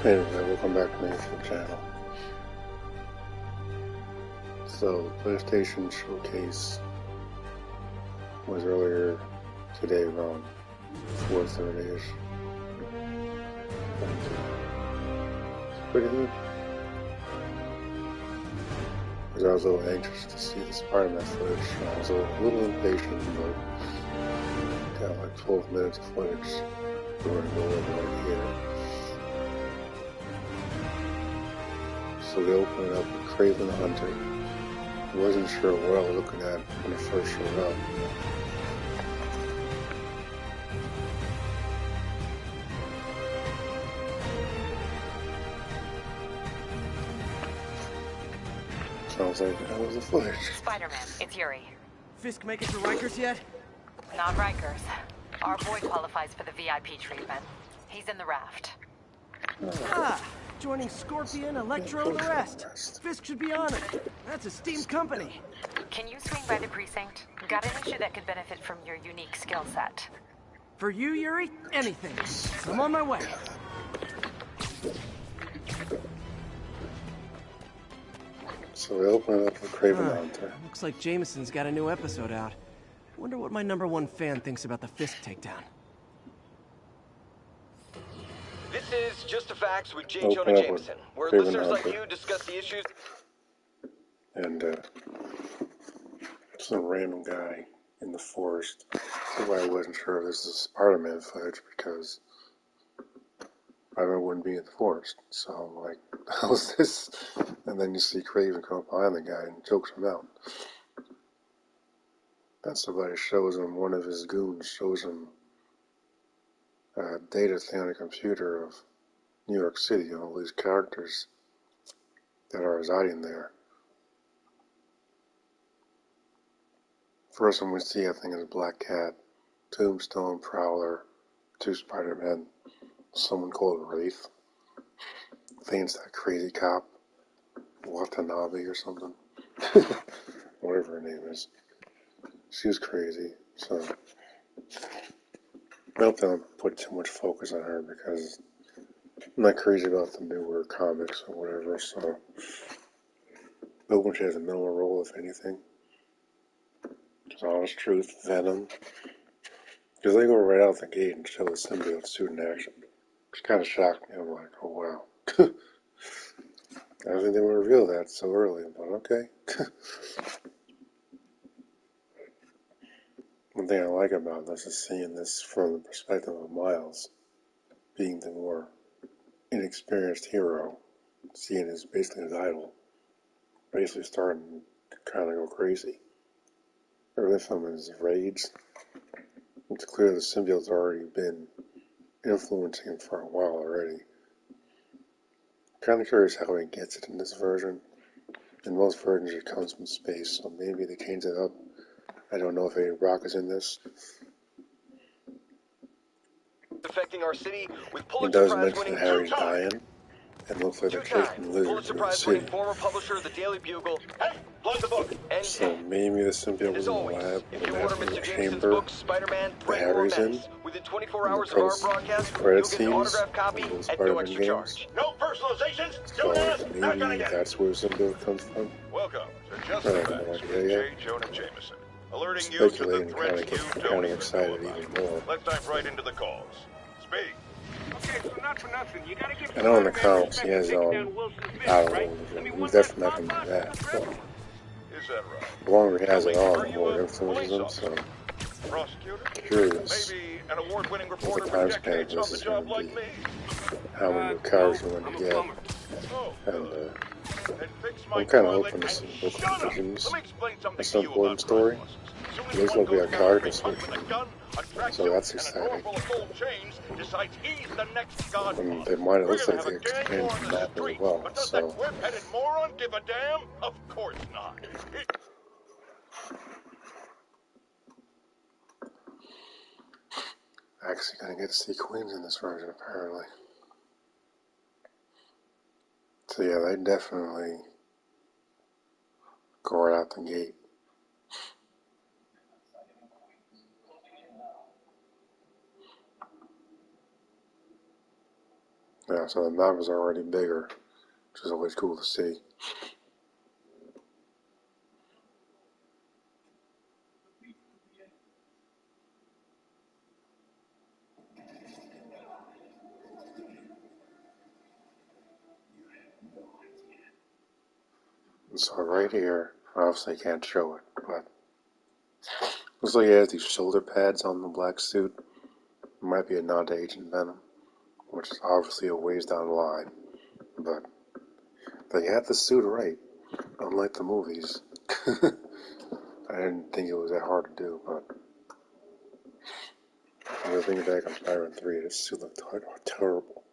Anyway, welcome back to my YouTube channel. So, the PlayStation Showcase was earlier today around 4:30ish. It's pretty good. Because I was a little anxious to see the Spiderman footage. I was a little impatient, but got like 12 minutes of footage. We're going to go over right here. So they opened it up with Craven the Hunter. I wasn't sure what I was looking at when it first showed up. So I was like, that was the footage. Spiderman, it's Yuri. Fisk make it to Rikers yet? Not Rikers. Our boy qualifies for the VIP treatment. He's in the raft. Joining Scorpion, Electro, and the rest. Fisk should be honored. That's a steamed company. Can you swing by the precinct? Got an issue that could benefit from your unique skill set. For you, Yuri, anything. I'm on my way. So we open it up with Craven the Hunter. Looks like Jameson's got a new episode out. Wonder what my #1 fan thinks about the Fisk takedown. This is Just the Facts with J. Jonah Jameson, where listeners like you discuss the issues. And some random guy in the forest. That's why I wasn't sure if this is Spider-Man footage, because Spider-Man wouldn't be in the forest. So I'm like, how's this? And then you see Craven come up behind the guy and chokes him out. Then somebody shows him, one of his goons shows him a data thing on a computer of New York City, and all these characters that are residing there. First one we see, I think, is Black Cat, Tombstone, Prowler, 2 Spider-Men, someone called Wraith. I think it's that crazy cop, Watanabe or something. Whatever her name is. She was crazy, so I don't think I'll put too much focus on her because I'm not crazy about the newer comics or whatever, so but when she has a minimal role, if anything. Just honest truth, Venom. Because they go right out the gate and show the symbiote suit in action. Which kind of shocked me. I'm like, oh wow. I don't think they would reveal that so early, but okay. One thing I like about this is seeing this from the perspective of Miles, being the more inexperienced hero, seeing his basically his idol, basically starting to kind of go crazy. Early from his rage, it's clear the symbiote's already been influencing him for a while already. Kind of curious how he gets it in this version. In most versions it comes from space, so maybe they change it up. I don't know if Eddie Brock is in this. Affecting our city with He Pulitzer does Prize mention winning Harry's dying, and looks like they're taking Lizard Pulitzer to the Prize winning city. former publisher of the Daily Bugle. Hey, plug the book. And So maybe the symbiote was in the lab, if the you order master Mr. Jameson's chamber book, Spider-Man, that Brain Harry's in. within 24 In the hours of our broadcast, credit you'll get an scenes autographed copy of those at no Spider-Man extra games. charge. No personalizations. So maybe that's where the symbiote comes from. Welcome to Just I the have no Facts idea with yet. J. Jonah Jameson. Alerting you to the Speculating kind threats of you gets me don't kind of even excited know about. even more. Let's dive right into the calls. Speak. Okay, so not for nothing. You gotta give I know in the Spider-Man comics he respect has for taking down Wilson's vision, battle right? holes, I mean, and he's one definitely less not going to do Bob that. Fosse But Is that right? the longer he has it on, Are the you more it a influences him, police so officer? Prosecutor? curious Maybe an award-winning what reporter the for time span of decades on this the is going job to like be. me. How many new No, characters we're I'm going a to get. plumber. Oh, And good. Then fix my I'm kind of toilet hoping to and see Book shut of up. Visions. Let me explain something That's to an you important about story. crime bosses. As soon It as looks one like we goes got down character every hunt with switching. a gun, a So tracksuit, that's and a exciting. drawer full of gold chains, decides he's the next And godfather. they might, it We're looks gonna like have they a gang expanded war the on the map as streets, well. but does that So whip-headed moron give a damn? Of course not. actually going to get to see Queens in this version apparently. So yeah, they definitely go right out the gate. Yeah, so the map is already bigger, which is always cool to see. So right here, obviously I can't show it, but looks like he has these shoulder pads on the black suit. It might be a nod to Agent Venom, which is obviously a ways down the line, but they had the suit right, unlike the movies. I didn't think it was that hard to do, but when I think back on Spider-Man 3, this suit looked terrible.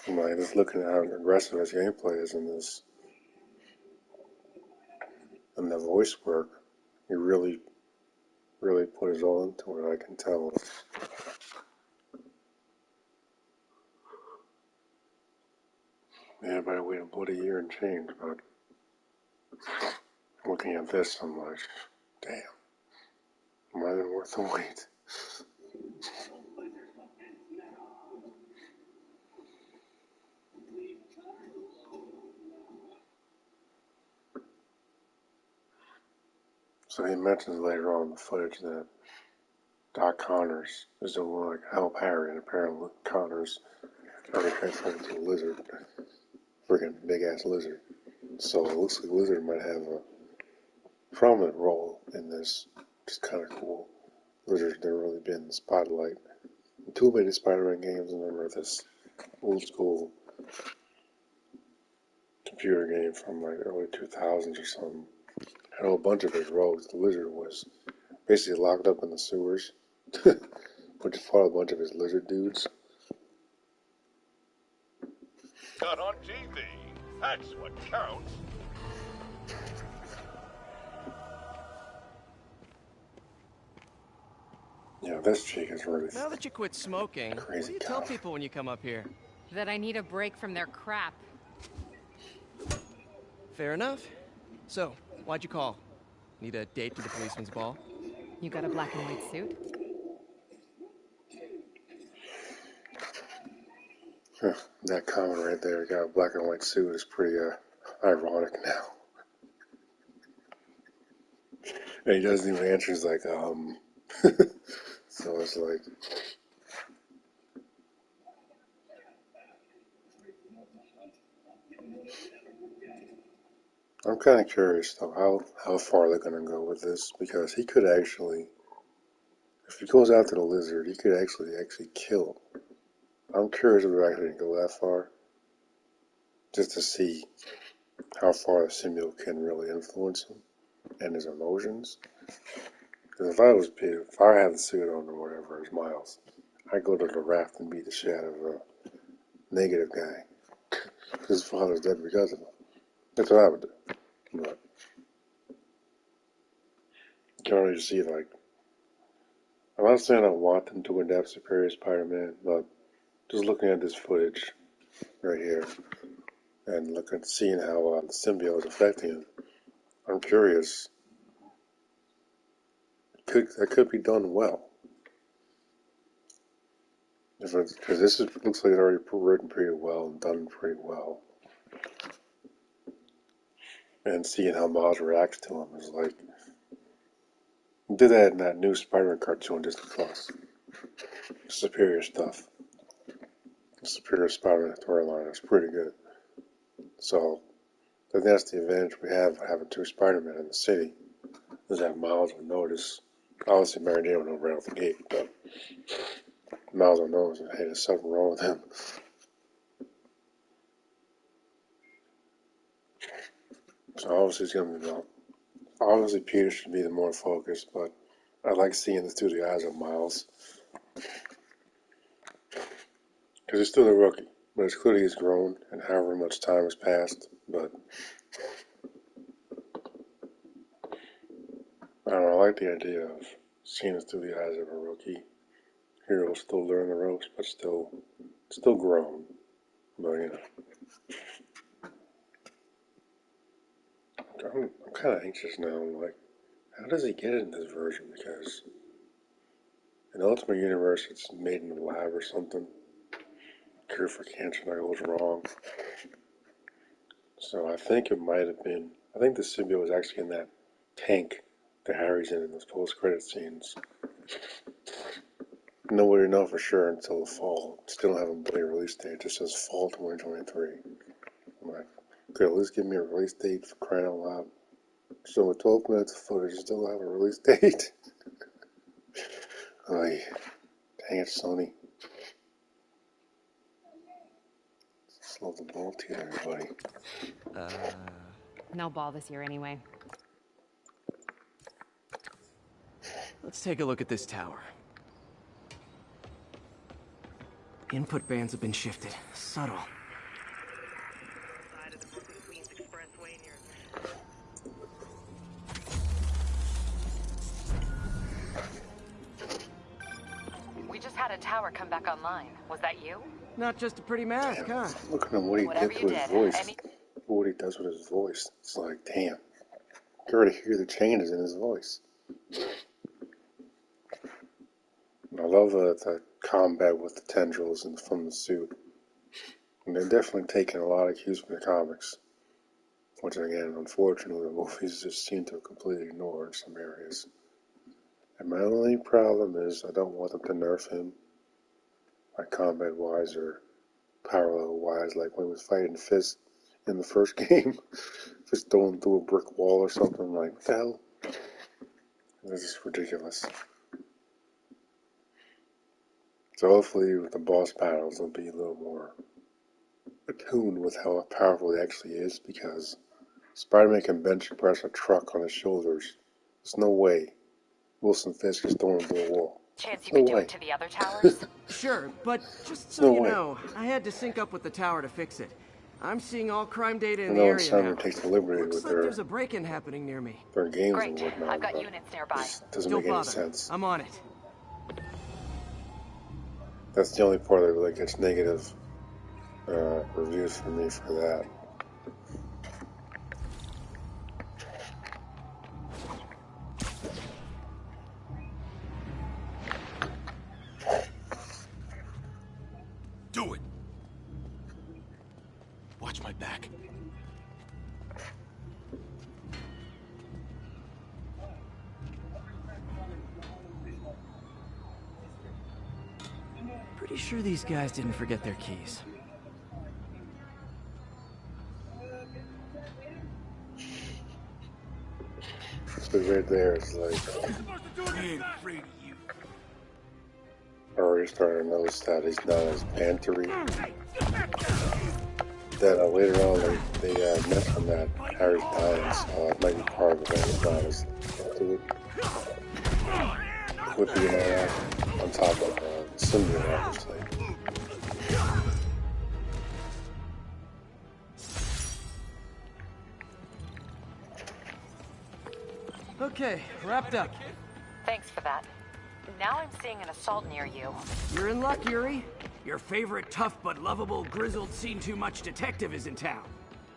I'm like, just looking at how aggressive his gameplay is in this, and the voice work, he really put his all into it, I can tell. Yeah, by wait about a year and change, but looking at this, I'm like, damn, might have been worth the wait. So he mentions later on in the footage that Doc Connors is the one that can help Harry, and apparently Connors already transformed into a lizard. Freaking big ass lizard. So it looks like Lizard might have a prominent role in this, which is kind of cool. Lizard's never really been in the spotlight. Too many Spider-Man games, I remember this old school computer game from like early 2000s or something. Had a whole bunch of his rogues. The Lizard was basically locked up in the sewers, but just fought a bunch of his lizard dudes. Got on TV. That's what counts. Yeah, this chick is really Now that you quit smoking, what crazy do you tell tough. people when you come up here? That I need a break from their crap. Fair enough. So, why'd you call? Need a date to the policeman's ball? You got a black and white suit? That comment right there, got a black and white suit, is pretty ironic now. And he doesn't even answer, he's like, So it's like, I'm kind of curious though how far they're gonna go with this, because he could actually, if he goes after the lizard, he could actually kill him. I'm curious if they're actually gonna go that far, just to see how far the symbiote can really influence him and his emotions. Because if I was Peter, if I had the suit on or whatever, as Miles, I'd go to the raft and beat the shit out of a negative guy. His father's dead because of him. That's what I would do. But you can already see, like, I'm not saying I want them to adapt Superior Spider-Man, but just looking at this footage right here and seeing how the symbiote is affecting him, I'm curious. That could be done well. Because this looks like it's already written pretty well and done pretty well. And seeing how Miles reacts to him is like, did that in that new Spider-Man cartoon on Disney Plus. Superior stuff. The Superior Spider-Man storyline is pretty good. So, I think that's the advantage we have having two Spider-Men in the city, is that Miles will notice. Obviously, Mary Jane will know right off the gate, but Miles will notice, hey, there's something wrong with him. So obviously, it's going to be well. Obviously, Peter should be the more focused, but I like seeing this through the eyes of Miles. Because he's still a rookie, but it's clear he's grown, and however much time has passed, but I don't know, I like the idea of seeing it through the eyes of a rookie. Hero still learning the ropes, but still grown. But, you know, I'm kind of anxious now. I'm like, how does he get it in this version? Because In the Ultimate Universe, it's made in a lab or something. Cure for cancer that goes wrong. So I think it might have been. I think the symbiote was actually in that tank that Harry's in those post-credit scenes. Nobody will know for sure until the fall. Still don't have a bloody release date. It just says fall 2023. I'm like, could at least give me a release date for crying out loud. So with 12 minutes of footage, you still have a release date? Oy, dang it, Sony. Slow the ball to you, everybody. No ball this year anyway. Let's take a look at this tower. Input bands have been shifted. Subtle. We just had a tower come back online. Was that you? Not just a pretty mask, huh? Look at him, what he Whatever did you to his did, voice. What he does with his voice. It's like, damn. You can already hear the changes in his voice. And I love the combat with the tendrils and from the suit. And they're definitely taking a lot of cues from the comics. Which, again, unfortunately, the movies just seem to completely ignore in some areas. And my only problem is I don't want them to nerf him, like combat-wise or parallel-wise, like when he was fighting Fist in the first game. Just throwing through a brick wall or something, like, what the hell? This is ridiculous. So hopefully with the boss battles, they'll be a little more attuned with how powerful he actually is, because Spider-Man can bench press a truck on his shoulders. There's no way Wilson Fisk is throwing him through a wall. Chance you could do it to the other towers? Sure, but just so you know, I had to sync up with the tower to fix it. I'm seeing all crime data in the area now. Takes the liberty Looks with like there's a break-in happening near me. their games Great. and whatnot. I've got units nearby. Doesn't Don't make any bother. sense. I'm on it. That's the only part that really gets negative reviews from me for that. Do it. Watch my back. Pretty sure these guys didn't forget their keys. So right there is like, I already started to notice that he's not as bantery. Then later on they mentioned that Harry's dying, so it might be part of it. He's not as whipping it out on top of symbiote, obviously. Okay, wrapped up. Thanks for that. Now I'm seeing an assault near you. You're in luck, Yuri. Your favorite tough but lovable, grizzled, seen-too-much detective is in town.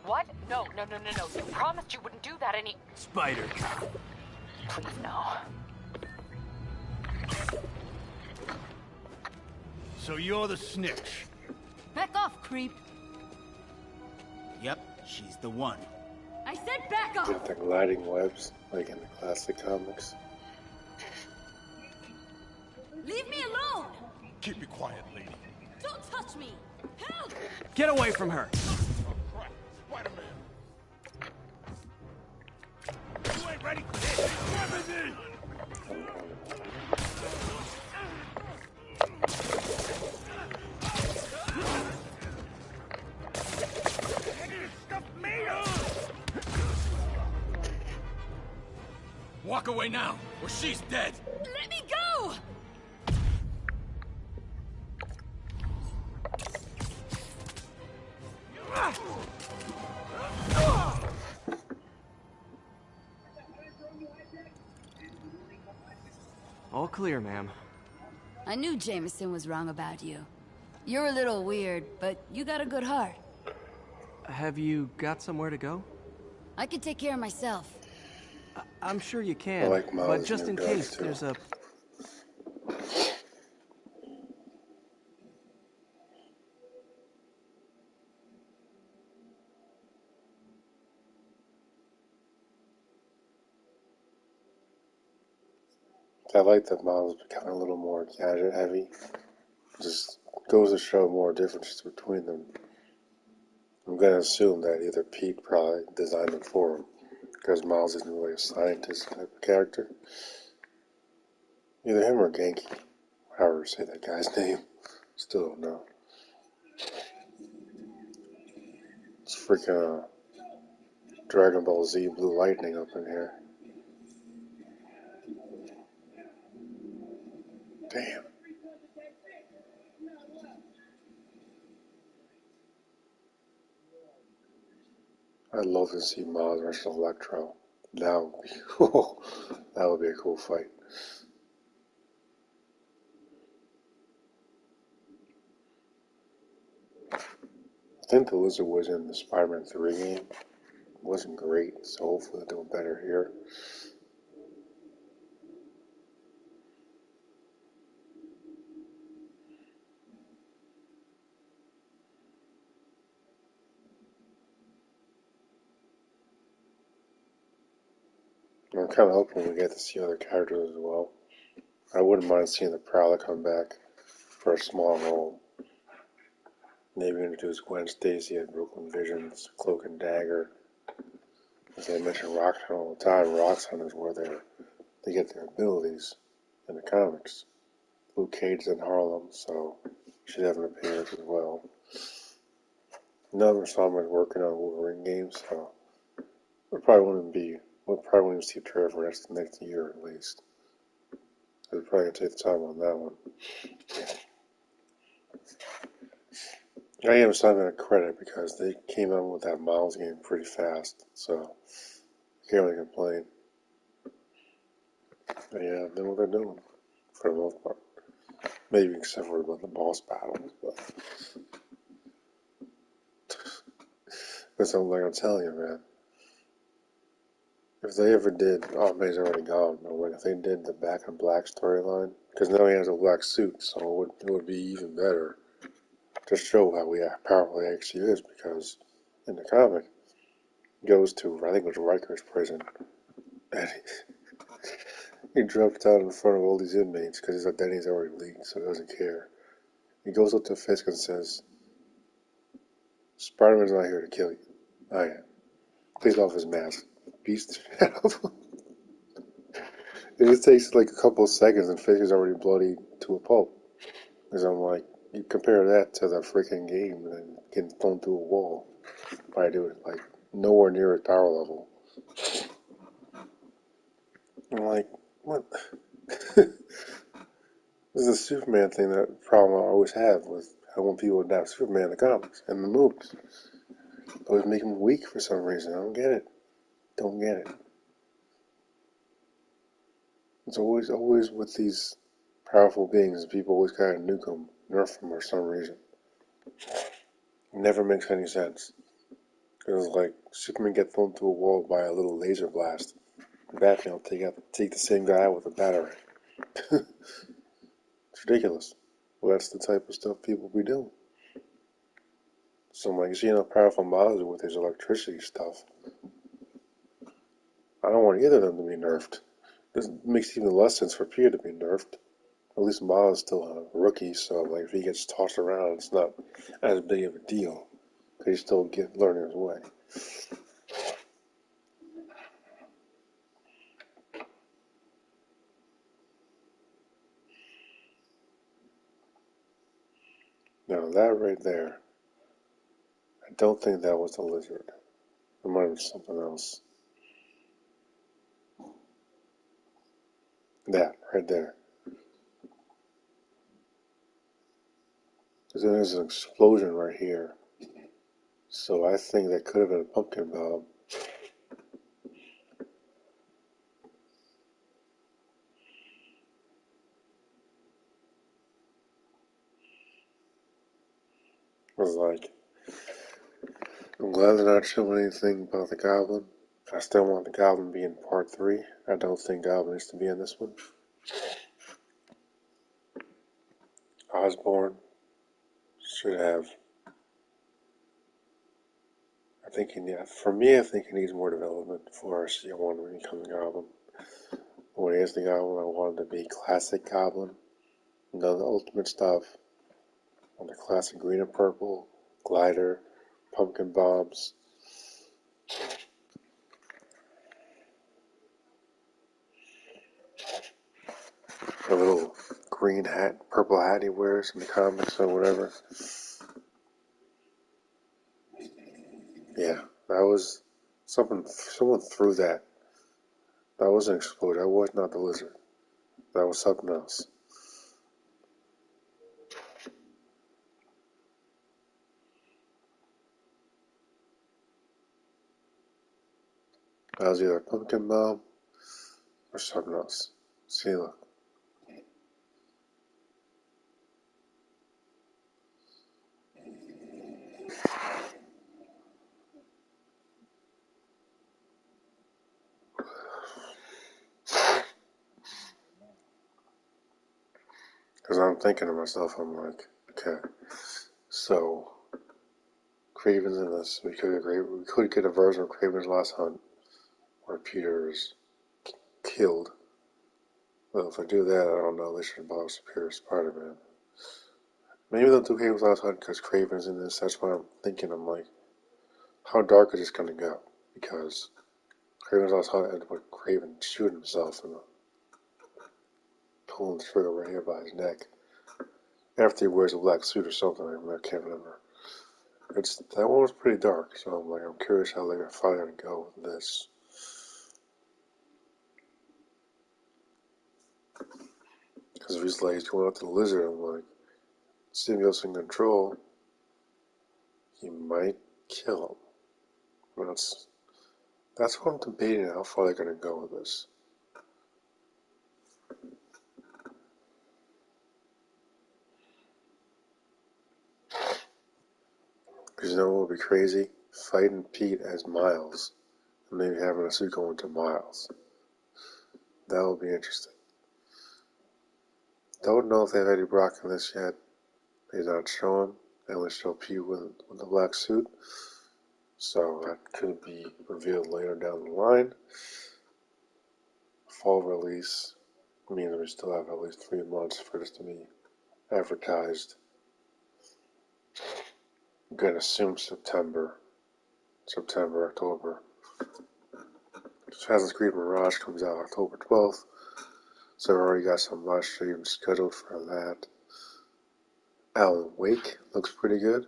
What? No. You promised you wouldn't do that any... Spider Cop. Please, no. So you're the snitch. Back off, creep. Yep, she's the one. I said back off! With the gliding webs, like in the classic comics. Leave me alone! Keep it quiet, lady. Don't touch me! Help! Get away from her! Oh, crap. Spider-Man! You ain't ready for this! Everything! Walk away now, or she's dead! Let me go! All clear, ma'am. I knew Jameson was wrong about you. You're a little weird, but you got a good heart. Have you got somewhere to go? I can take care of myself. I'm sure you can, I like Miles' but just new in dogs, case too. there's a I like that models becoming a little more gadget heavy. Just goes to show more differences between them. I'm going to assume that either Pete probably designed them for him, because Miles isn't really a scientist type of character. Either him or Genki, however you say that guy's name. Still don't know. It's freaking Dragon Ball Z Blue Lightning up in here. Damn. I'd love to see Miles versus Electro. That would be cool. That would be a cool fight. I think the Lizard was in the Spider-Man 3 game. It wasn't great, so hopefully they'll do better here. I'm kind of hoping we get to see other characters as well. I wouldn't mind seeing the Prowler come back for a small role. Maybe introduce Gwen Stacy and Brooklyn Visions, Cloak and Dagger. As I mention Roxxon all the time, Roxxon is where they get their abilities in the comics. Luke Cage is in Harlem, so should have an appearance as well. None of us are working on Wolverine games, so we'll probably wouldn't see a trailer for next year at least. We're probably gonna take the time on that one. I am Simon a credit because they came out with that Miles game pretty fast, so I can't really complain. But yeah, they know what they're doing for the most part. Maybe except for the boss battles, but that's something like I'm telling you, man. If they ever did, oh man, he's already gone. But like if they did the Back in Black storyline, because now he has a black suit, so it would be even better to show how powerful he actually is. Because in the comic, he goes to I think it was Rikers prison, and he drops down in front of all these inmates because his identity's already leaked, so he doesn't care. He goes up to Fisk and says, "Spider-Man's not here to kill you. I am." Takes off his mask, beats the shit out of him. It just takes like a couple of seconds and Fisk is already bloody to a pulp. Because I'm like, you compare that to the freaking game and getting thrown through a wall. I do it like nowhere near a tower level. I'm like, what? This is a Superman thing, that problem I always have with how when people adapt Superman in the comics and the movies. Always make him weak for some reason. I don't get it. Don't get it. It's always with these powerful beings, people always kind of nuke them, nerf them for some reason. It never makes any sense. It was like Superman get thrown through a wall by a little laser blast. Batman will take the same guy out with a battery. It's ridiculous. Well, that's the type of stuff people be doing. So I'm like, you see how powerful Miles is with his electricity stuff. I don't want either of them to be nerfed. This makes even less sense for Peter to be nerfed. At least Miles is still a rookie, so like if he gets tossed around, it's not as big of a deal. Because he's still learning his way. Now that right there, I don't think that was the lizard. It might have been something else. That right there. Because there's an explosion right here. So I think that could have been a pumpkin bomb. I was like, I'm glad they're not showing anything about the Goblin. I still want the Goblin to be in part 3. I don't think Goblin needs to be in this one. Osborn should have. I think for me, I think he needs more development before I see one when he becomes a Goblin. When I was the Goblin, I wanted to be classic Goblin. None of the ultimate stuff. On the classic green and purple, glider, pumpkin bombs. A little green hat, purple hat he wears in the comics or whatever. Yeah, that was something. Someone threw that. That wasn't an explosion. That was not the lizard. That was something else. That was either a pumpkin bomb or something else. See, look. Because I'm thinking to myself, I'm like, okay, so Craven's in this. We could get a version of Craven's Last Hunt where Peter is killed. Well, if I do that, I don't know. They should involve Superior Spider-Man. Maybe they'll do Craven's Last Hunt because Craven's in this. That's what I'm thinking. I'm like, how dark is this going to go? Because Craven's Last Hunt ended with Craven shooting himself and pulling the trigger right here by his neck. After he wears a black suit or something, I can't remember. That one was pretty dark, so I'm curious how they're finally going to go with this. Because if he's going after the lizard, I'm like, symbiote's in control, he might kill him. That's what I'm debating, how far they're going to go with this. Because you know what would be crazy? Fighting Pete as Miles, and maybe having a suit going to Miles. That would be interesting. Don't know if they've Eddie Brock in this yet. They're not showing. They only show Pete with the black suit. So that could be revealed later down the line. Fall release means we still have at least 3 months for this to be advertised. I'm going to assume September, October. Assassin's Creed Mirage comes out October 12th. So I've already got some live streams scheduled for that. Alan Wake looks pretty good.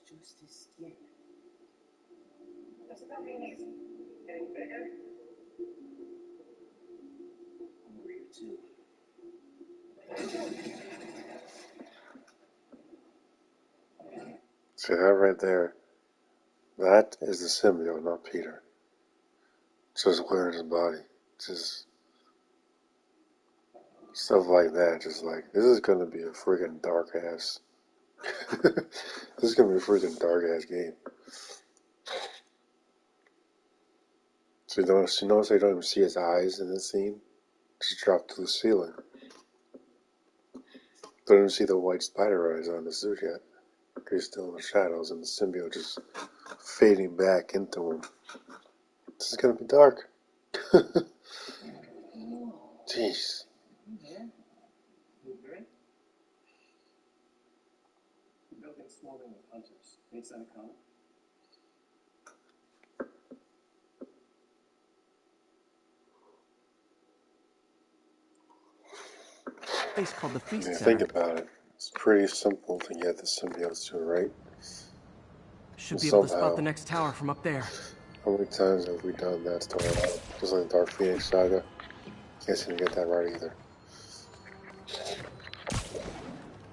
Just his skin. Doesn't that mean he's getting bigger? I'm worried too. See that right there? That is the symbiote, not Peter. It's just clearing his body. Just stuff like that. Just like, this is gonna be a friggin' dark ass. This is gonna be a friggin' dark ass game. So you notice I don't even see his eyes in this scene? Just dropped to the ceiling. Don't even see the white spider eyes on the suit yet. He's still in the shadows and the symbiote just fading back into him. This is gonna be dark. Jeez. Building swarming with hunters. Makes that a comic? Place called the Feast Center. Think about it. It's pretty simple to get the symbiotes to it, right? Should be able to spot the next tower from up there. How many times have we done that story? Just like the Dark Phoenix saga. Can't seem to get that right either.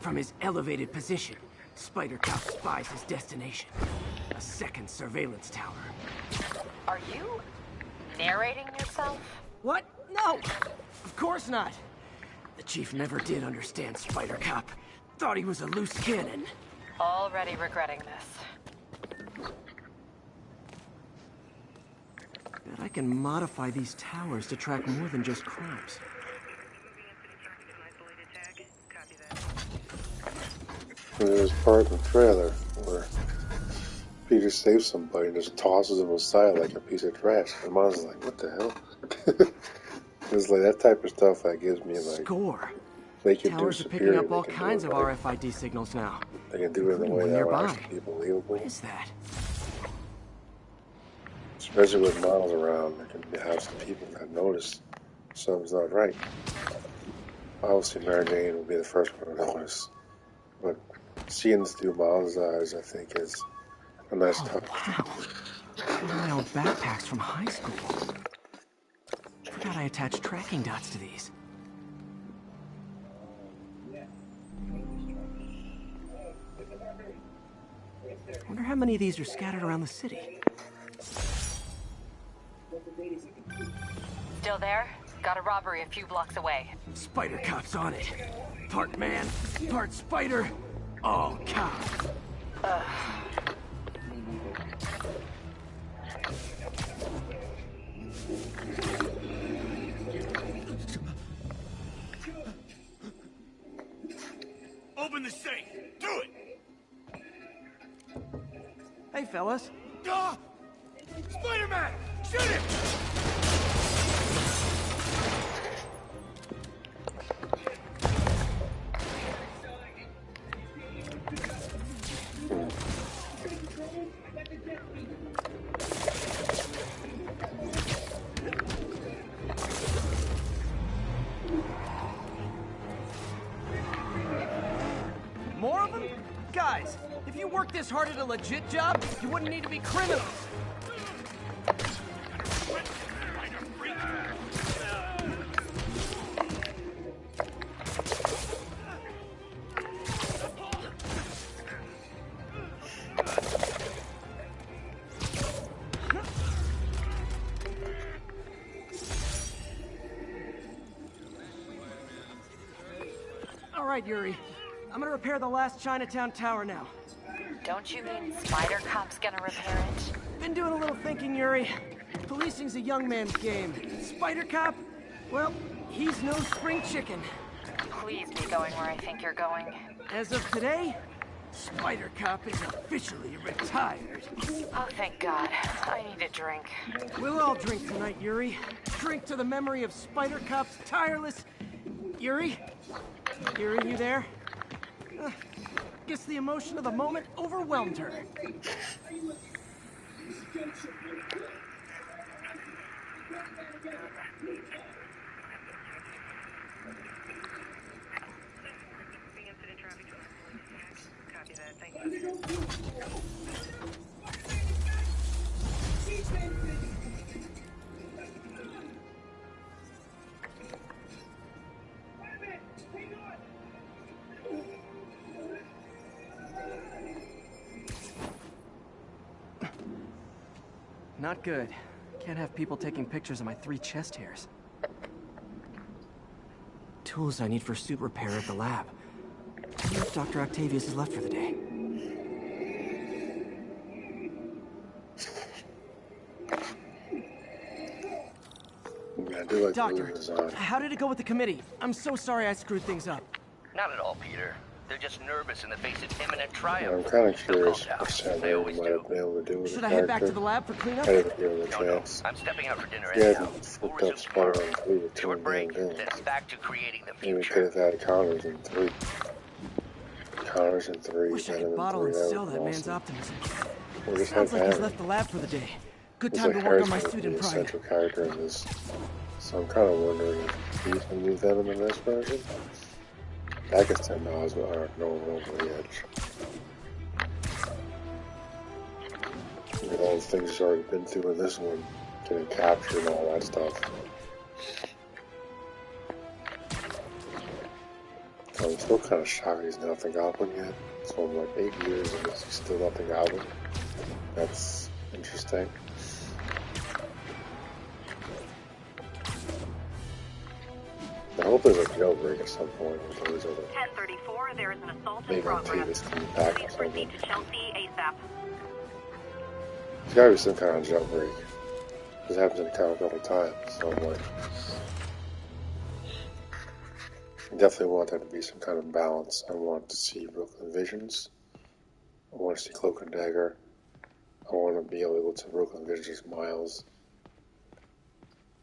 From his elevated position, Spider Cop spies his destination. A second surveillance tower. Are you narrating yourself? What? No! Of course not! The chief never did understand Spider Cop. Thought he was a loose cannon. Already regretting this. Bet I can modify these towers to track more than just crimes. There's part in the trailer where Peter saves somebody and just tosses him aside like a piece of trash. And Mom's like, what the hell? It's like that type of stuff that gives me like... Score. They can Towers do are picking up they all can kinds do of it, like, RFID signals now. They can do it in a way One that will nearby. actually be believable. What is that? Especially with models around, there can have some people that notice something's not right. Obviously, Mary Jane will be the first one to notice. But seeing this through Miles' eyes, I think, is a nice touch. Wow. One of my old backpacks from high school. Forgot I attached tracking dots to these. Wonder how many of these are scattered around the city. Still there? Got a robbery a few blocks away. Spider Cop's on it. Part man, part spider, all cop. Open the safe! Do it! Hey, fellas. Ah! Spider-Man! Shoot him! More of them? Guys, if you worked this hard at a legit job, you wouldn't need to be criminals. All right, Yuri. I'm gonna repair the last Chinatown tower now. Don't you mean Spider Cop's gonna repair it? Been doing a little thinking, Yuri. Policing's a young man's game. Spider Cop? Well, he's no spring chicken. Please be going where I think you're going. As of today, Spider Cop is officially retired. Oh, thank God. I need a drink. We'll all drink tonight, Yuri. Drink to the memory of Spider Cop's tireless... Yuri? Yuri, you there? Guess the emotion of the moment overwhelmed her. Not good. Can't have people taking pictures of my 3 chest hairs. Tools I need for suit repair at the lab. I wonder if Dr. Octavius is left for the day. Yeah, I do like Doctor, the design. how did it go with the committee? I'm so sorry I screwed things up. Not at all, Peter. They're just nervous in the face of imminent triumph. I'm kind of curious They'll what calm Sam down. They always might have do. been able to do with Should the I head back to character. the lab for cleanup? I didn't give him a No, chance. I'm stepping out for dinner He anyhow. hasn't We'll flipped resume up Spider-Man tomorrow. 3 with 2 Short break, games. then back to creating the Maybe we could future. have had counters in 3. Counters in 3, Wish I Venom could in bottle 3, and that sell would that be man's awesome. optimism. Or just Sounds have like he's Venom. left the lab for the day. Good Looks time like to work on Harrison my would suit be and the pride. central character in this. So I'm kind of wondering if he's going to be Venom in this version. I guess 10 miles are no over the edge. Look at all the things he's already been through in this one, getting captured and all that stuff. I'm still kind of shocked he's not the Goblin yet. So I'm like 8 years and he's still not the Goblin. That's interesting. I hope there's a jailbreak at some point with those other. 1034, there is an assault in Maybe progress. Octavius coming back or Please something. proceed to Chelsea ASAP. There's gotta be some kind of jailbreak. This happens in comic all the time, so I'm like, I definitely want there to be some kind of balance. I want to see Brooklyn Visions. I want to see Cloak and Dagger. I want to be able to go to Brooklyn Visions Miles.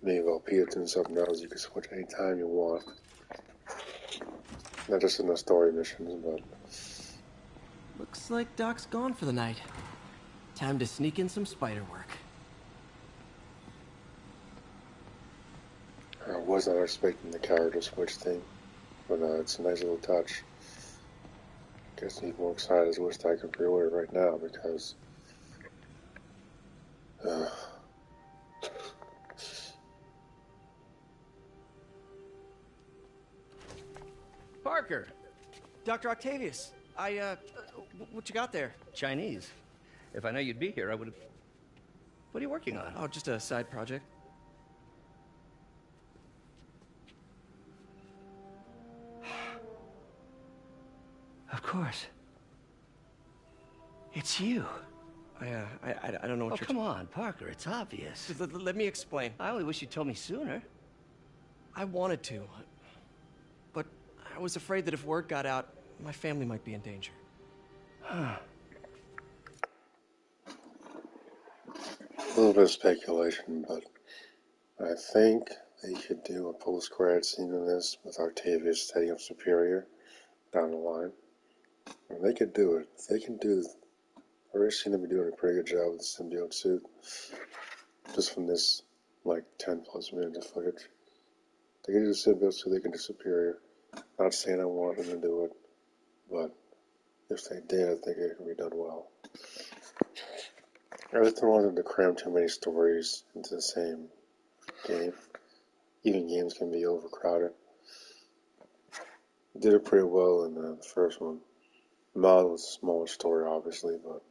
Maybe while Peter doing something else, you can switch anytime you want. Not just in the story missions, but... Looks like Doc's gone for the night. Time to sneak in some spider work. I was not expecting the character switch thing, but it's a nice little touch. Gets me more excited as I wish I could pre-order right now because... Parker! Dr. Octavius, what you got there? Chinese. If I know you'd be here, I would have... What are you working on? Oh, just a side project. Of course. It's you. I don't know what Oh, you're... come on, Parker, it's obvious. Let me explain. I only wish you'd told me sooner. I wanted to, but I was afraid that if word got out, my family might be in danger. A little bit of speculation, but I think they could do a post-credit scene in this with Octavius setting up Superior down the line. And they could do it. If they can do... I've already seen them doing a pretty good job with the symbiote suit. Just from this, like, 10 plus minutes of footage. They can do the symbiote suit, they can do Superior. Not saying I want them to do it, but if they did, I think it could be done well. I just don't want them to cram too many stories into the same game. Even games can be overcrowded. Did it pretty well in the first one. Miles was a smaller story, obviously, but...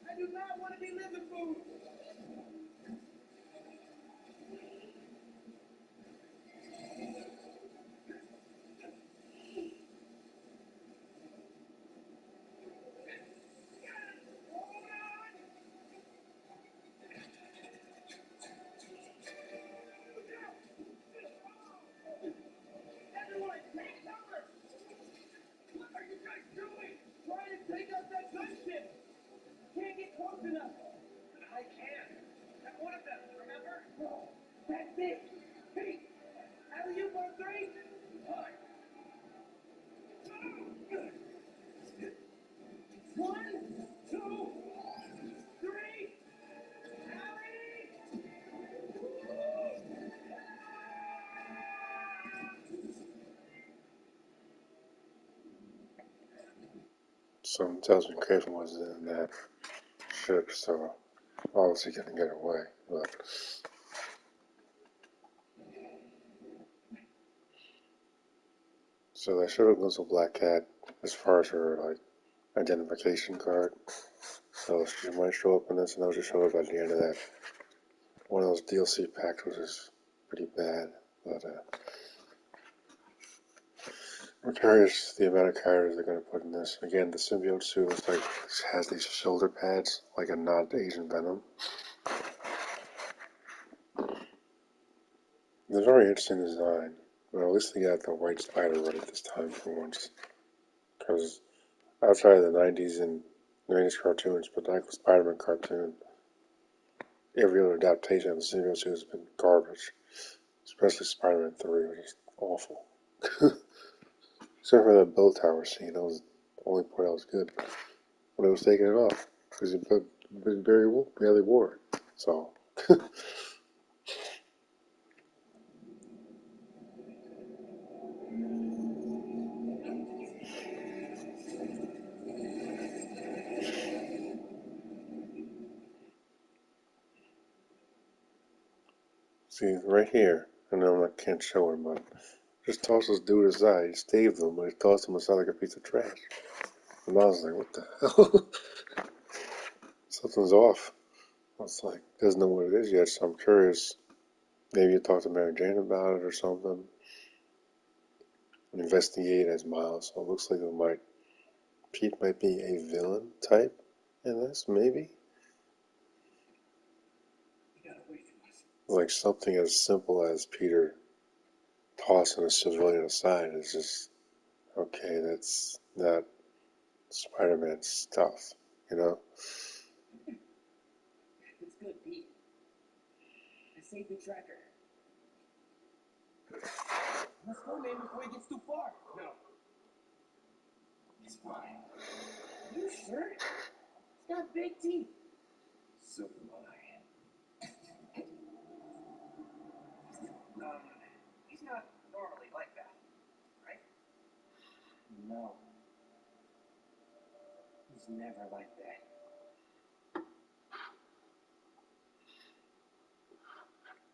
I do not want to be living food. Everyone, take cover! What are you guys doing? Try to take out that gunship! Can't get close enough. I can. I'm one of them, remember? No. That's it. Hey, alley-oop on three. One, two, three. Alley! Something tells me Craven was in that ship, so obviously couldn't get away, but... So they showed up Little Black Cat as far as her, like, identification card. So she might show up in this, and they'll just show up at the end of that. One of those DLC packs, which is pretty bad, but, I'm curious the amount of characters they're going to put in this. Again, the symbiote suit is like, has these shoulder pads, like a nod to Asian Venom. It's a very interesting design, but at least they got the white spider right this time for once. Because outside of the 90s and 90s cartoons, but like the Spiderman cartoon, every other adaptation of the symbiote suit has been garbage. Especially Spider-Man 3, which is awful. Except for the bell tower scene, that was the only part that was good. when he was taking it off because he barely wore it. So. See, right here, I know I can't show him, but just toss this dude aside. He staved him, but he tossed him aside like a piece of trash. And I was like, what the hell? Something's off. I was like, doesn't know what it is yet, so I'm curious. Maybe you talk to Mary Jane about it or something. Investigate as Miles. So it looks like Pete might be a villain type in this, maybe? Like something as simple as Peter tossing a civilian aside is just, okay, that's not Spider-Man stuff, you know? It's good, Pete. I saved the tracker. Let's go, man, before he gets too far. No. It's fine. You sure? It's got big teeth. So do I. He's not normally like that, right? No. He's never like that.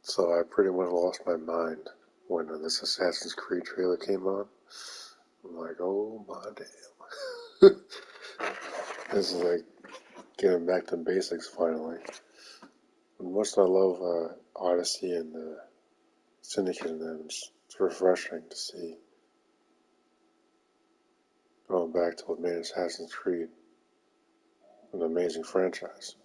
So I pretty much lost my mind when this Assassin's Creed trailer came on. I'm like, oh my damn. This is like getting back to basics finally. And much as I love Odyssey and Syndicate and them, it's refreshing to see going back to what made Assassin's Creed an amazing franchise.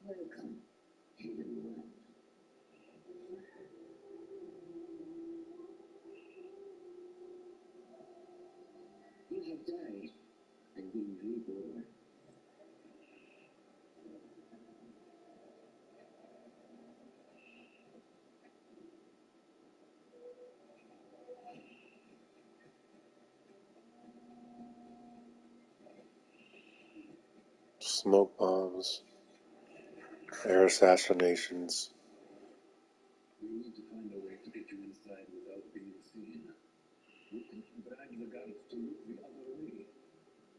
Welcome, everyone. You have died and been reborn. Smoke bombs, air assassinations. We need to find a way to get you inside without being seen. We could drag the guards to look the other way.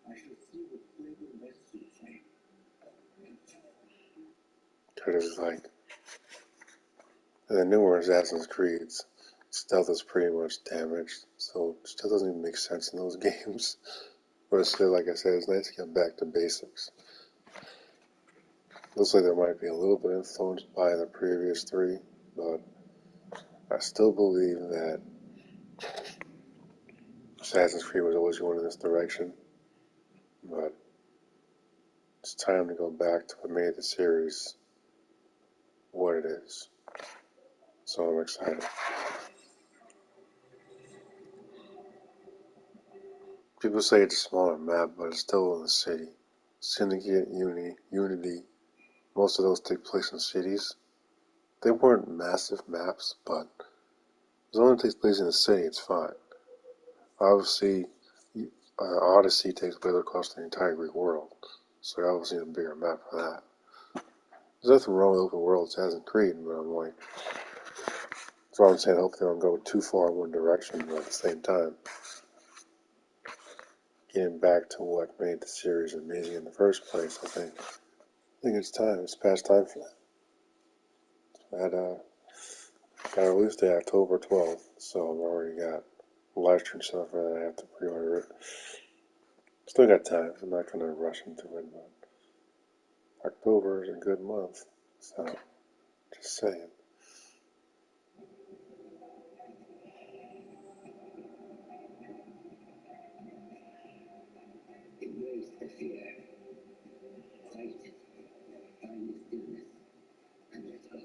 I shall see what flavor best suits me. Because like in the newer Assassin's Creeds, stealth is pretty much damaged, so it still doesn't even make sense in those games. But still, like I said, it's nice to get back to basics. Looks like there might be a little bit influenced by the previous three, but I still believe that Assassin's Creed was always going in this direction. But it's time to go back to what made the series what it is. So I'm excited. People say it's a smaller map, but it's still in the city. Syndicate, Unity, most of those take place in cities. They weren't massive maps, but as long as it takes place in the city, it's fine. Obviously, Odyssey takes place across the entire Greek world, so you obviously need a bigger map for that. There's nothing wrong with open world Assassin's Creed, but I'm like, that's why I'm saying I hope they don't go too far in one direction, but at the same time, getting back to what made the series amazing in the first place, I think it's time. It's past time for that. Got a release day October 12th, so I've already got a live stream set up for that. I have to pre-order it. Still got time. I'm not going to rush into it, but October is a good month, so just saying. Embrace the fear. Fight it. Find the stillness. And let go.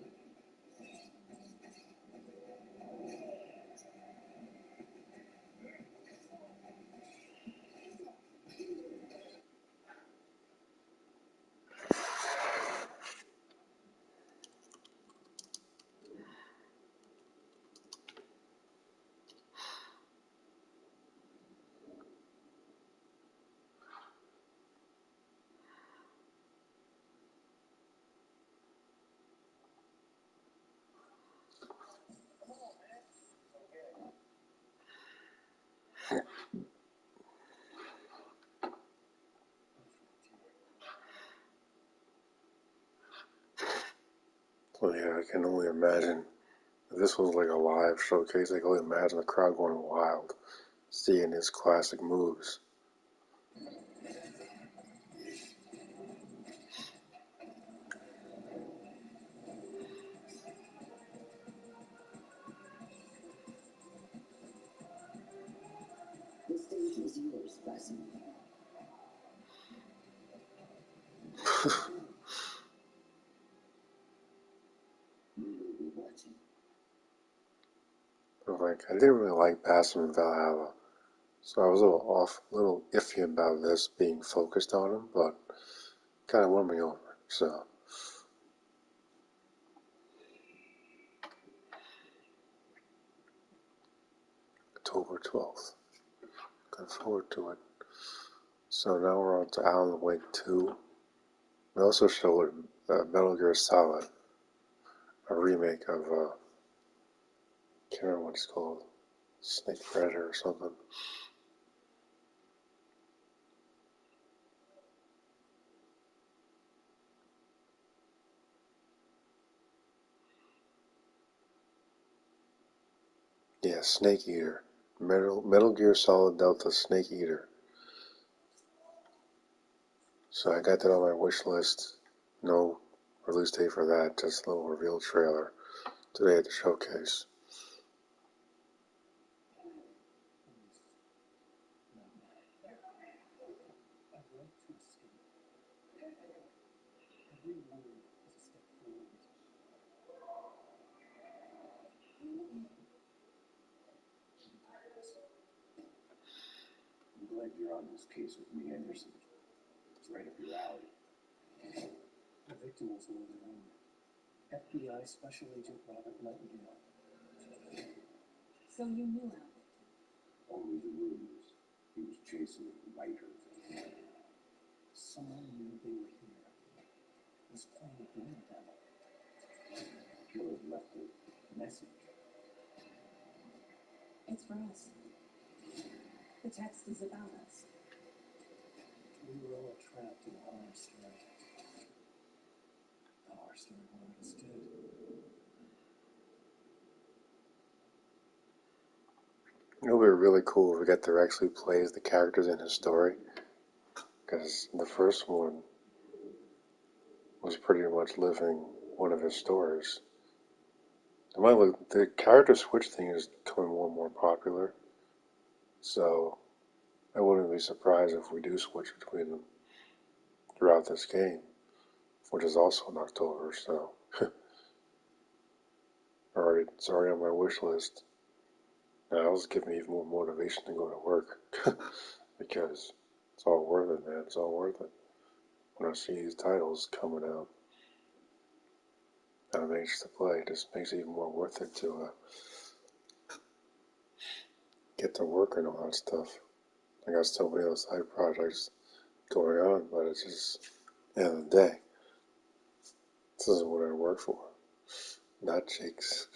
Well, yeah, I can only imagine. If this was like a live showcase, I can only imagine the crowd going wild, seeing his classic moves. The stage is yours, Bryson. We will be watching. Like, I didn't really like Basim in Valhalla, so I was a little iffy about this being focused on him, but kind of won me over. So, October 12th. Looking forward to it. So now we're on to Alan Wake 2. They also showed Metal Gear Solid, a remake of, can't remember what it's called, Snake Predator or something. Yeah, Snake Eater. Metal Gear Solid Delta Snake Eater. So I got that on my wish list. No release date for that, just a little reveal trailer today at the showcase. I'm glad you're on this case with me, Anderson. It's right up your alley. The victim was no other than FBI Special Agent Robert Nightingale. So you knew Albert? Only the rumors. He was chasing writers. Someone knew they were here. Was playing a game with them. The killer left a message. It's for us. The text is about us. We were all trapped in a horror story. The horror story wanted us dead. It would be really cool if we got to actually play as the characters in his story. Because the first one was pretty much living one of his stories. The character switch thing is becoming more and more popular. So I wouldn't be surprised if we do switch between them throughout this game, which is also in October, so it's already on my wish list. Now it's giving me even more motivation to go to work because it's all worth it, man. It's all worth it. When I see these titles coming out, and I'm anxious to play, it just makes it even more worth it to get to work and all that stuff. I got so many other side projects going on, but it's just, at the end of the day, this is what I work for. Not chicks.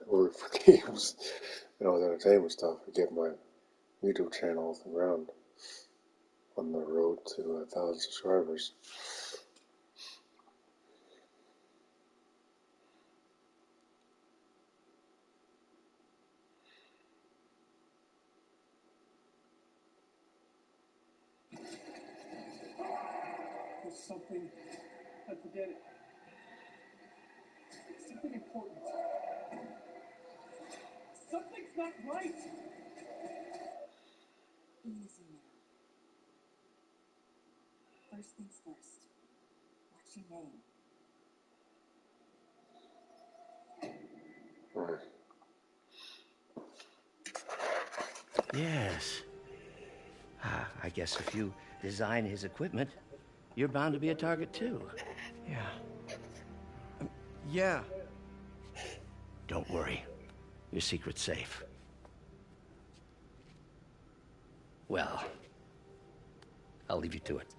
I work for games and all the entertainment stuff. I get my YouTube channel off the ground on the road to 1,000 subscribers. There's something. I forget it. Something important. Something's not right. Easy now. First things first. What's your name? Yes. I guess if you design his equipment, you're bound to be a target too. Yeah. Yeah. Don't worry. Your secret's safe. Well, I'll leave you to it.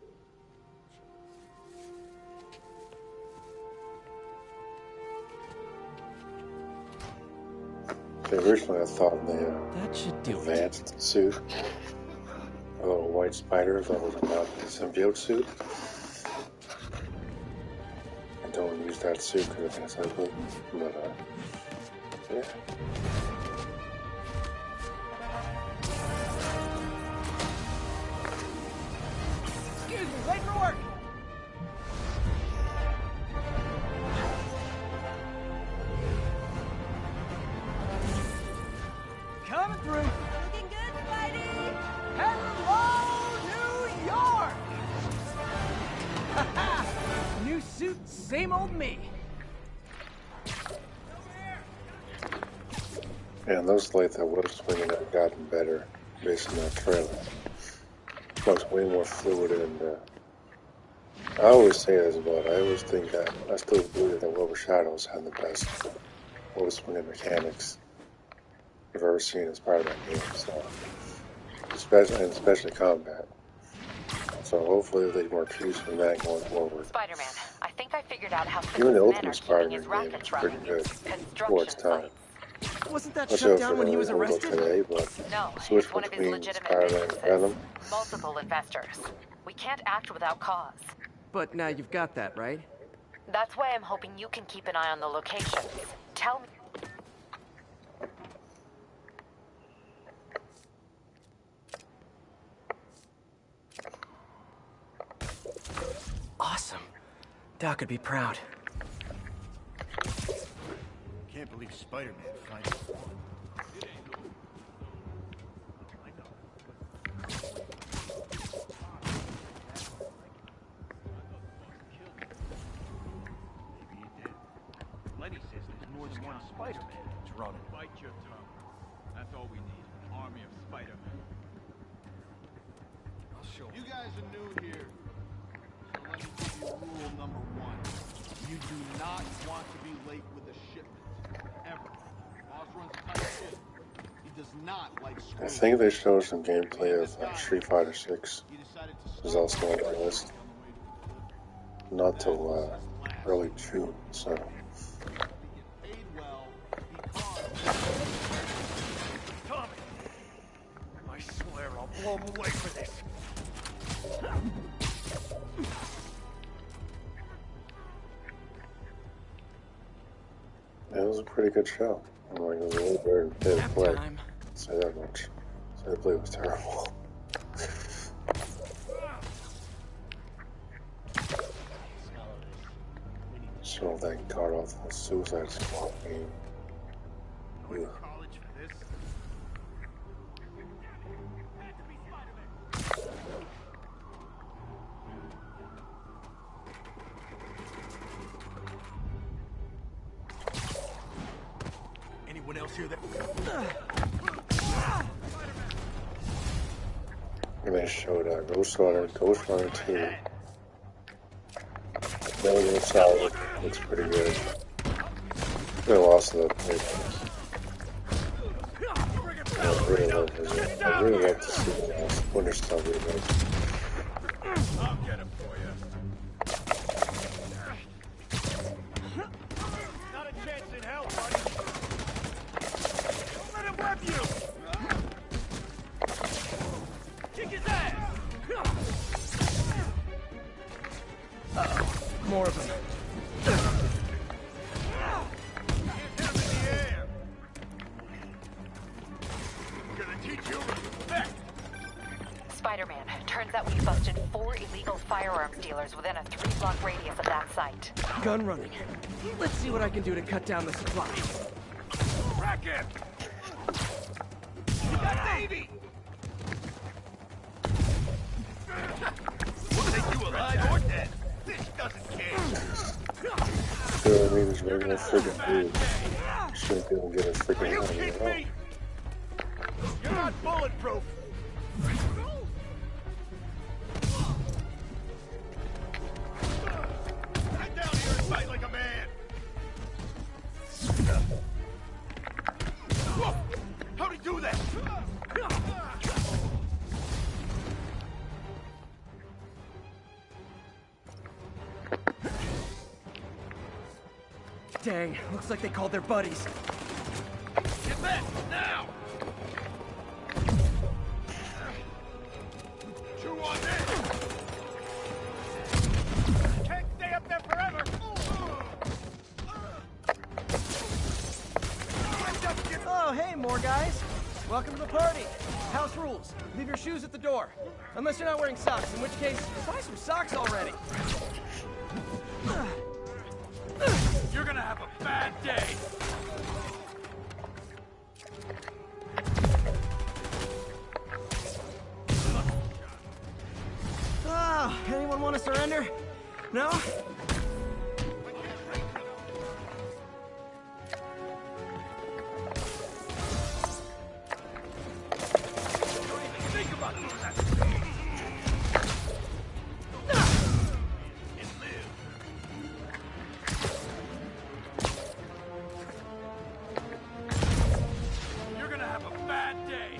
Originally, I thought the That should do it. advanced suit, a little white spider, that was not the symbiote suit. I don't use that suit could have been something, but yeah. Excuse me, late for work. Coming through. Looking good, Spidey! Hello, New York! Haha! New suit, same old me. Yeah, and those like that web swinging have gotten better based on that trailer. Looks way more fluid and I always say this, but I always think that I still believe that Web of Shadows had the best web swinging mechanics I've ever seen in Spider-Man games. So, especially combat. So hopefully they more cues from that going forward. Spider-Man, I think I figured out how Even the men Ultimate are keeping Spider-Man his game rackets is pretty running. good for its Construction time. sites. Wasn't that Not shut sure if down it when he really was holds up arrested? today, but No, switch it's one of his between legitimate Spider-Man and businesses. Venom. Multiple investors. We can't act without cause. But now you've got that, right? That's why I'm hoping you can keep an eye on the locations. Tell me. Awesome. Doc could be proud. Can't believe Spider-Man finally won. Maybe he did. Lenny says there's more than one Spider-Man in Toronto. Bite your tongue. That's all we need. An army of Spider-Men. I'll show you. You guys are new here. So let me give you rule number 1. You do not want to be late with a shipment. Ever. Boss runs a tight ship. He does not like I screws. think they showed some gameplay of Street Fighter 6. He decided to Is also on the list. Not till early June, so. paid well because Tommy! I swear I'll blow him away for this. It was a pretty good show. I'm like, it was a little better than Pay to Play. Time. Say that much. Pay to Play was terrible. So that god awful Suicide Squad game. Ugh. College for this? Anyone else hear that? And they showed Ghost Runner 2. Metal Gear Solid looks pretty good. They lost the players. I really love to see the Splinter Cell remake. I'll get him for you. Not a chance in hell, buddy. Don't let him web you. Kick his ass. More of them. Get him in the air. Gonna teach you respect. Spider-Man, turns out we busted 4 illegal firearms dealers within a 3-block radius of that site. Gun running. Let's see what I can do to cut down the supply. Rack him. You got Davey. We'll take you alive or dead. This doesn't care. Still, I mean, there's regular freaking dude. Shouldn't be able to get a Are freaking you enemy kidding at all. me? You're not bulletproof. Get down here and fight like a man. Whoa! How'd he do that? Dang, looks like they called their buddies. Get back now! Chew on this! Can't stay up there forever! Oh, hey, more guys. Welcome to the party. House rules. Leave your shoes at the door. Unless you're not wearing socks, in which case, buy some socks already. You're gonna have a bad day. Oh, anyone want to surrender? No? Think about doing that. And live. You're gonna have a bad day.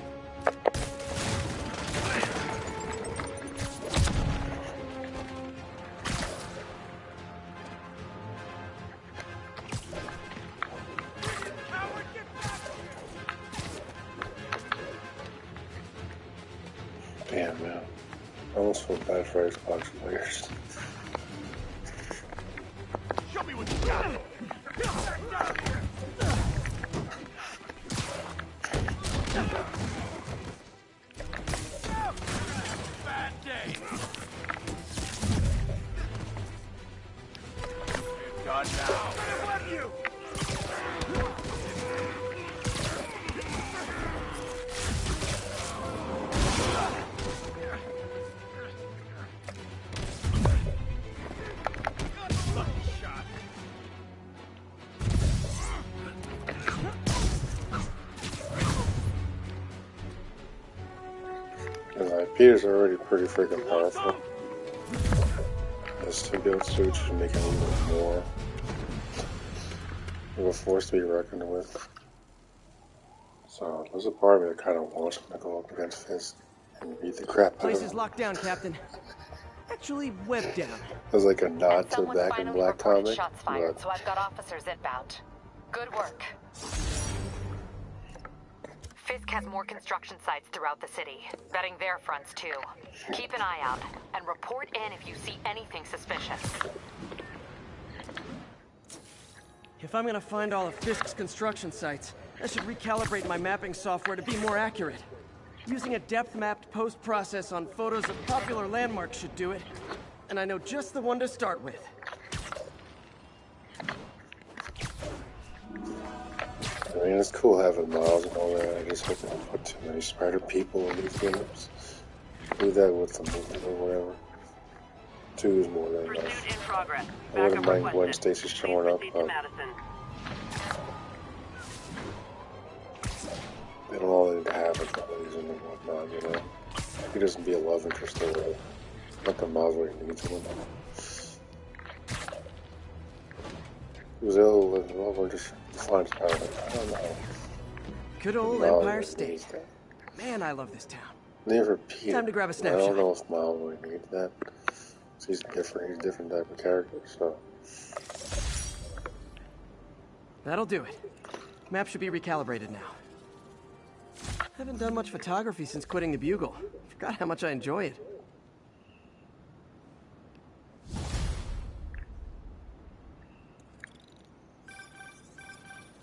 Coward, get back here! Damn, man. I almost feel bad for Xbox players. Show me what you got. Get back down here. Bad day. You're done now. Let you. Lucky shot. His IP is already pretty freaking powerful. The studio suit should make him even more of a force to be reckoned with. So there's a part of me that kind of wants him to go up against Fisk and beat the crap out of Place him. is locked down, Captain. Actually, webbed down. It was like a nod to Someone Back in finally Black reported comic, shots fired, but so I've got officers inbound. Good work. Fisk has more construction sites throughout the city, vetting their fronts too. Keep an eye out, and report in if you see anything suspicious. If I'm gonna find all of Fisk's construction sites, I should recalibrate my mapping software to be more accurate. Using a depth-mapped post-process on photos of popular landmarks should do it. And I know just the one to start with. I mean, it's cool having Miles and all that. I just hope they don't put too many Spider people in these games. Do that with the movie or whatever. 2 is more than enough. Pursuit in progress. I wouldn't Backup mind Gwen requested. Stacy showing up, Please proceed to but Madison. they don't all need to have abilities and whatnot, you know? He doesn't be a love interest or whatever. Not the Miles where he needs one. He was ill and love or just finds power. I don't know. Good old Miles Empire really State. needs that. Man, I love this town. Never Peter. Time to grab a I snapshot. don't know if Miles really needs that. He's different. He's a different type of character, so. That'll do it. Map should be recalibrated now. Haven't done much photography since quitting the Bugle. Forgot how much I enjoy it.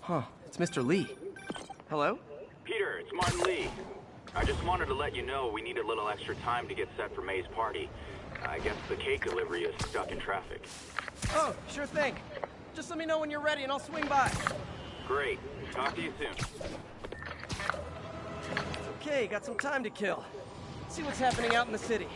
Huh, it's Mr. Lee. Hello? Peter, it's Martin Lee. I just wanted to let you know we need a little extra time to get set for May's party. I guess the cake delivery is stuck in traffic. Oh, sure thing. Just let me know when you're ready and I'll swing by. Great. Talk to you soon. Okay, got some time to kill. Let's see what's happening out in the city.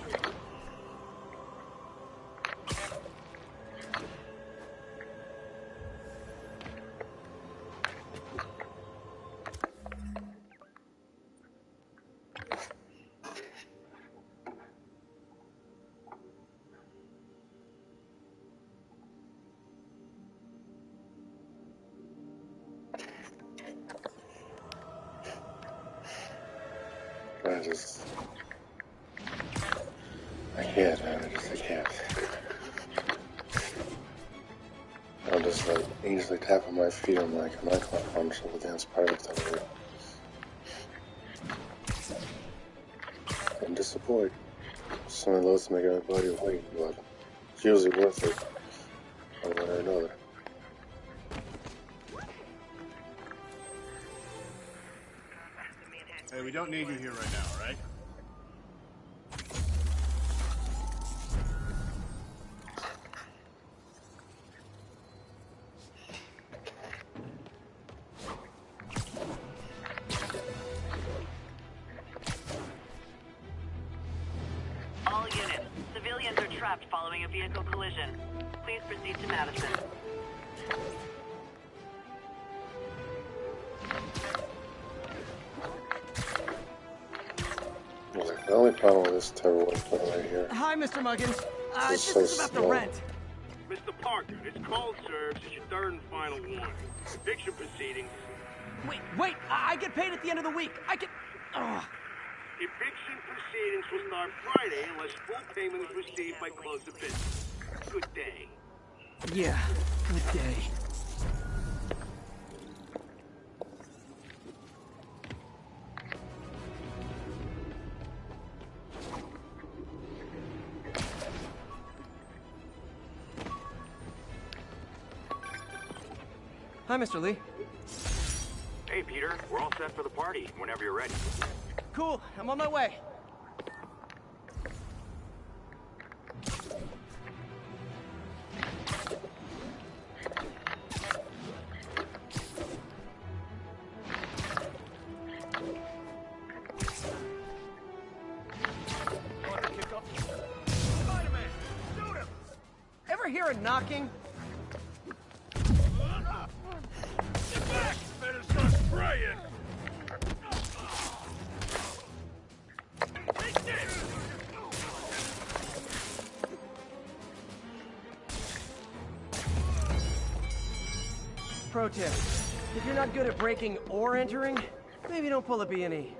I can't. I'm just like easily tapping my feet. I'm like, I'm not going to punch all the damn spiders over. I'm disappointed. Someone loves to make everybody wait, but it's usually worth it. One way or another. we don't need you here right now, right? All units, civilians are trapped following a vehicle collision. Please proceed to Madison. The only problem with this terrible one right here. Hi, Mr. Muggins. This This is is so about the slow. rent. Mr. Parker, this call serves as your third and final warning. Eviction proceedings. Wait, I get paid at the end of the week. I can... Ugh. Eviction proceedings will start Friday unless full payment is received by close of business. Good day. Yeah, good day. Hi, Mr. Lee. Hey, Peter. We're all set for the party whenever you're ready. Cool, I'm on my way. Spiderman, shoot him! Ever hear a knocking? Get back! Better start spraying! Take this! Pro tip. If you're not good at breaking or entering, maybe don't pull a B&E.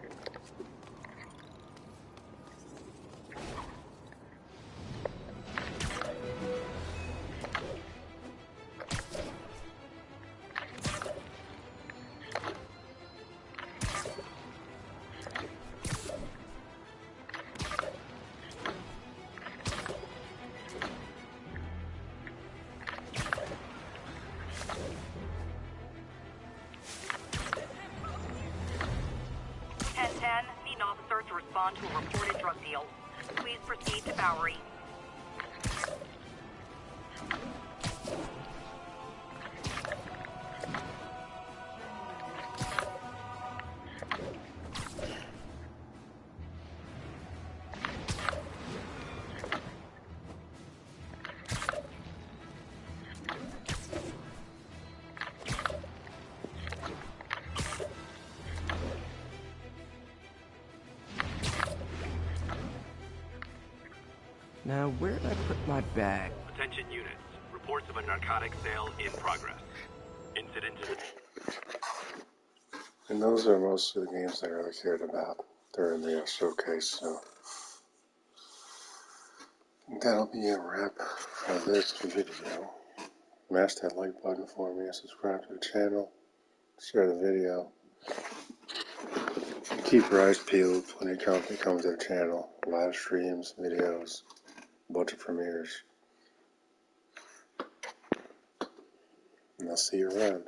Need an officer to respond to a reported drug deal. Please proceed to Bowery. Now, where did I put my bag? Attention units. Reports of a narcotic sale in progress. Incident to the... And those are most of the games that I really cared about during the showcase, so that'll be a wrap for this video. Smash that like button for me, subscribe to the channel, share the video. Keep your eyes peeled when it comes to the channel. Live streams, videos, bunch of premieres. And I'll see you around.